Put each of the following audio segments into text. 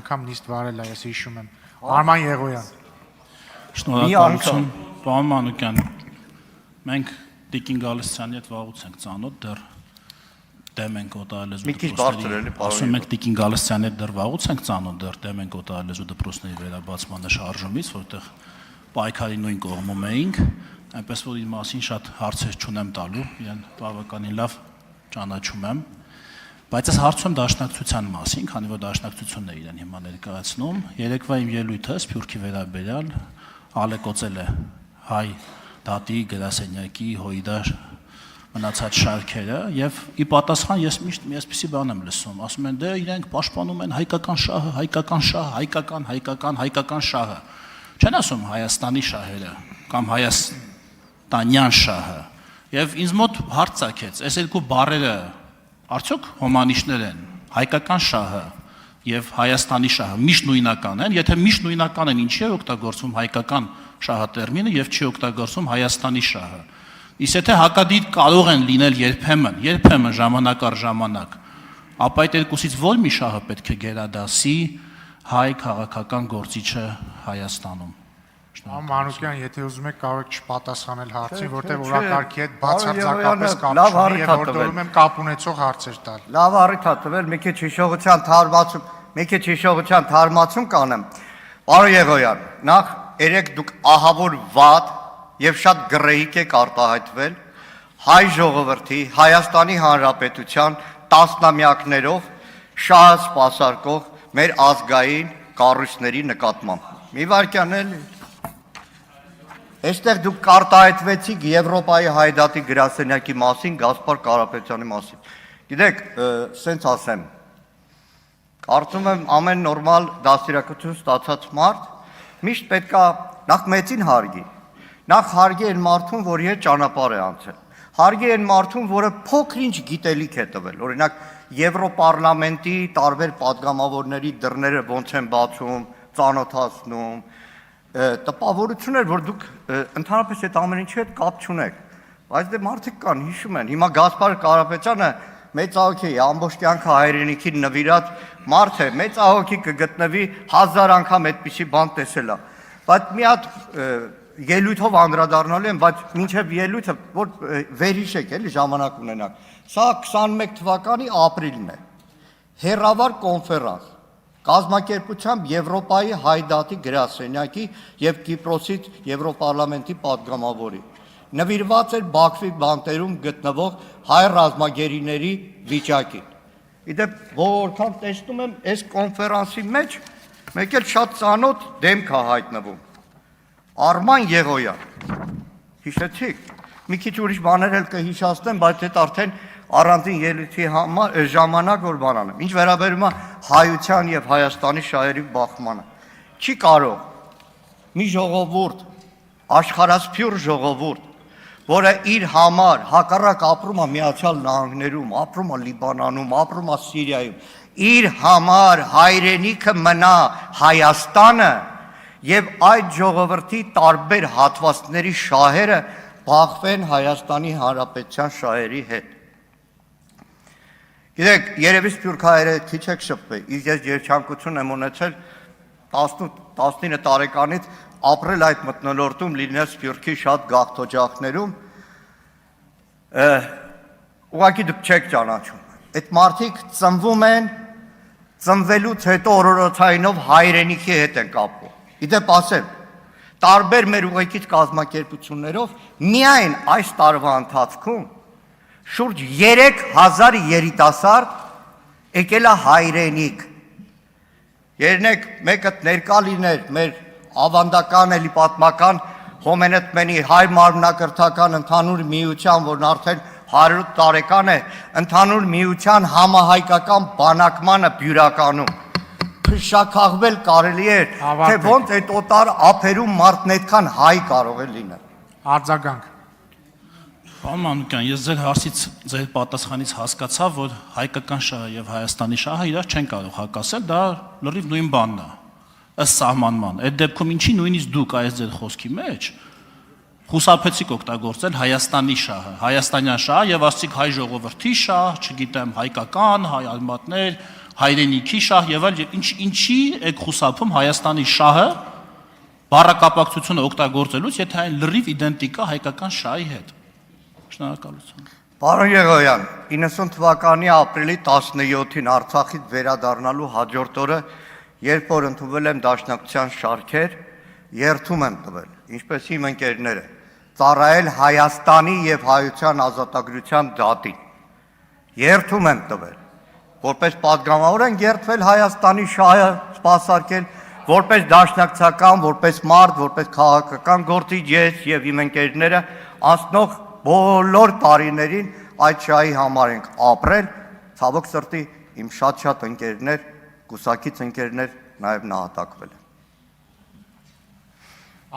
անգամ նիստ վարել է, ես հիշում եմ։ Արման Եղոյան։ Շնորհակալություն, պարոն Մանուկյան։ Մենք Տիկին Գալստյանի հետ վաղուց ենք ծանոթ, դեռ դեմ ենք օտարալեզու դպրոցների։ Ասում ենք Տիկին Գալստյանի հետ դեռ վաղուց ենք ծանոթ, դեռ դեմ ենք օտարալեզու դպրոցների վերաբացման շարժումից, որտեղ պայքարի նույն կողմում էինք, այնպես որ իր մասին շատ հարցեր չունեմ տալու, իրեն բավականին լավ ճանաչում եմ, բայց ես հարցում եմ դաշնակցության մասին, քանի որ դաշնակցությունն է իրեն հիմա ներկայացնում, երեկվա իմ ելույթը Սփյուռքի վերաբերյալ ալեկոծել է հայ դատի, գրասենյակի, հույդար մնացած շարքերը եւ ի պատասխան ես միշտ մի այսպիսի բան եմ լսում, ասում են դե իրենք պաշտպանում են հայկական շահը, հայկական շահը։ Չեն ասում Հայաստանի շահերը կամ հայաստանյան շահը։ Եվ ինձ մոտ հարց ծագեց, այս երկու բառերը արդյոք հոմանիշներ են, հայկական շահը եւ Հայաստանի շահը միշտ նույնական են, եթե միշտ նույնական են, ինչի է օգտագործվում հայկական շահը տերմինը եւ չի օգտագործվում Հայաստանի շահը։ Իսկ եթե հակադիր կարող են լինել երբեմն ժամանակ առ ժամանակ, ապա այդ երկուսից ո՞ր մի շահը պետք է գերադասի հայ քաղաքական գործիչը Հայաստանում։ Մանուկյան, եթե ուզում եք կարող եք չպատասխանել հարցին, որտեղ օրակարգի հետ բացարձակապես կապ չունի եւ որտեղում եմ կապ ունեցող հարցեր տալ։ Լավ առիթ ա տվել, մի քիչ հիշողության թարմացում կանեմ։ Պարոն Եղոյան, նախ երեք դուք ահավոր վատ եւ շատ գրեհիկ եք արտահայտվել հայ ժողովրդի, Հայաստանի Հանրապետության տասնամյակներով շահը սպասարկող մեր ազգային կառույցների նկատմամբ։ Մի վարքյան էլի։ Այստեղ դուք արտահայտվեցիք Եվրոպայի հայդատի գրասենյակի մասին, Գասպար Կարապետյանի մասին։ Գիտեք, սենց ասեմ, կարծում եմ ամեն նորմալ դաստիարակություն ստացած մարդ միշտ պետքա նախ մեծին հարգի, նախ հարգի այն մարդուն, որի հետ ճանապարհ է անցել, հարգի այն մարդուն, որը փոքր-ինչ գիտելիք է տվել, օրինակ Եվրոպարլամենտի տարբեր պատգամավորների դռները ոնց են բացում, ծանոթացնում, տպավորություն էր, որ դուք ընդհանրապես այդ ամեն ինչի հետ կապ չունեք, բայց դե մարդիկ կան, հիշում են, հիմա Գասպար Կարապետյանը մեծ ահոգի, ամբողջ կյանքը հայրենիքին նվիրած մարդ է, մեծ ահոգի կգտնվի 1000 անգամ այդպիսի բան տեսել է, բայց մի հատ ելույթով անդրադառնալու եմ, բայց մինչև ելույթը, որ վերհիշեք, էլի ժամանակ ունենաք, սա 21 թվականի ապրիլն է, հեռավար կոնֆերանս, կազմակերպությամբ Եվրոպայի հայդատի գրասենյակի եւ Կիպրոսից Եվրոպարլամենտի պատգամավորի։ Նվիրված էր Բաքվի բանտերում գտնվող հայ ռազմագերիների վիճակին։ Իդեպ որքան տեսնում եմ, այս կոնֆերանսի մեջ մեկ էլ շատ ծանոթ դեմք է հայտնվում։ Արման Եղոյան։ Հիշեցիք։ Մի քիչ ուրիշ բաներ էլ կհիշացնեմ, բայց այդ արդեն առանձին ելույթի համար ժամանակ որ բանանեմ։ Ինչ վերաբերում է հայության եւ Հայաստանի շահերի բախմանը։ Չի կարող մի ժողովուրդ, աշխարհասփյուռ ժողովուրդ, որը իր համար հակառակ ապրում է Միացյալ Նահանգներում, ապրում է Լիբանանում, ապրում է Սիրիայում, իր համար հայրենիքը մնա Հայաստանը եւ այդ ժողովրդի տարբեր հատվածների շահերը բախվեն Հայաստանի Հանրապետության շահերի հետ։ Գիտեք, երևի սփյուռքահայերը քիչ եք շփվել, իսկ ես երջանկություն եմ ունեցել 18-19 տարեկանից ապրել այդ մթնոլորտում, լինել Սփյուռքի շատ գաղթօջախներում, ուղղակի դուք չեք ճանաչում։ Այդ մարդիկ ծնվում են, ծնվելուց հետո օրորոցայինով հայրենիքի հետ են կապվում։ Իդեպ ասեմ, տարբեր մեր ուղեկից կազմակերպություններով միայն այս տարվա ընթացքում շուրջ 3000 երիտասարդ եկել է հայրենիք։ Երնեք մեկը ներկա լիներ մեր ավանդական էլի պատմական Հոմենեթմենի հայ մարմնակրթական ընդհանուր միության, որն արդեն 100 տարեկան է, ընդհանուր միության համահայկական բանակմանը Բյուրականում։ Փշաքաղվել կարելի է, թե ոնց այդ օտար ափերում մարդն այդքան հայ կարող է լինել։ Արձագանք։ Պարոն Մանուկյան, ես ձեր հարցից, ձեր պատասխանից հասկացա, որ հայկական շահը եւ Հայաստանի շահը իրար չեն կարող հակասել, դա լրիվ նույն բանն է, ըստ սահմանման։ Այդ դեպքում ինչի նույնիսկ դուք այս ձեր խոսքի մեջ խուսափեցիք օգտագործել Հայաստանի շահը, հայաստանյան շահը եւ ասցիք հայ ժողովրդի շահ, չգիտեմ, հայկական, հայ արմատներ, հայրենիքի շահ եւ այլ ինչի եք խուսափում Հայաստանի շահը բառակապակցությունը օգտագործելուց, եթե այն լրիվ իդենտիկ է հայկական շահի հետ։ Շնորհակալություն։ Պարոն Եղոյան, 90 թվականի ապրիլի 17-ին Արցախից վերադառնալու հաջորդ օրը, երբ որ ընդունվել եմ դաշնակցության շարքեր, երթում եմ տվել, ինչպես իմ ընկերները, ծառայել Հայաստանի եւ հայության ազատագրության դատին։ Երթում եմ տվել, որպես պատգամավոր են երթվել Հայաստանի շահը սպասարկել, որպես դաշնակցական, որպես մարդ, որպես քաղաքական գործիչ ես եւ իմ ընկերները անցնող բոլոր տարիներին այդ շահի համար ենք ապրել, ցավոք սրտի իմ շատ ընկերներ, կուսակից ընկերներ նաև նահատակվել են։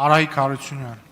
Արայիկ Հարությունյան